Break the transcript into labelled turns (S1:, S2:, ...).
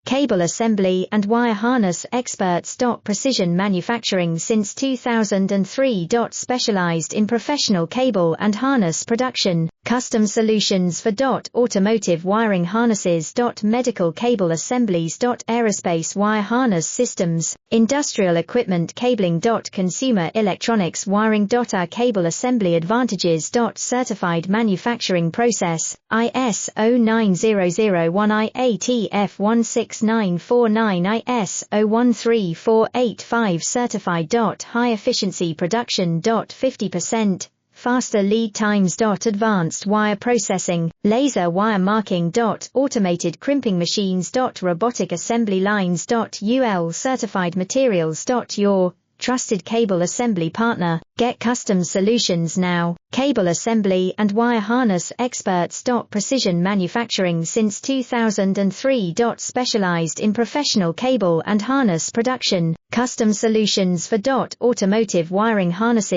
S1: Cable assembly and wire harness experts. Precision manufacturing since 2003. Specialized in professional cable and harness production, custom solutions for automotive wiring harnesses. Medical cable assemblies. Aerospace wire harness systems, industrial equipment cabling. Consumer electronics wiring. Our cable assembly advantages. Certified manufacturing process, ISO 9001 IATF 16949 ISO 13485 certified. High efficiency production. 50% faster lead times. Advanced wire processing, laser wire marking. Automated crimping machines. Robotic assembly lines. UL certified materials. Your trusted cable assembly partner. Get custom solutions now. Cable assembly and wire harness experts. Precision manufacturing since 2003. Specialized in professional cable and harness production, custom solutions for automotive wiring harnesses.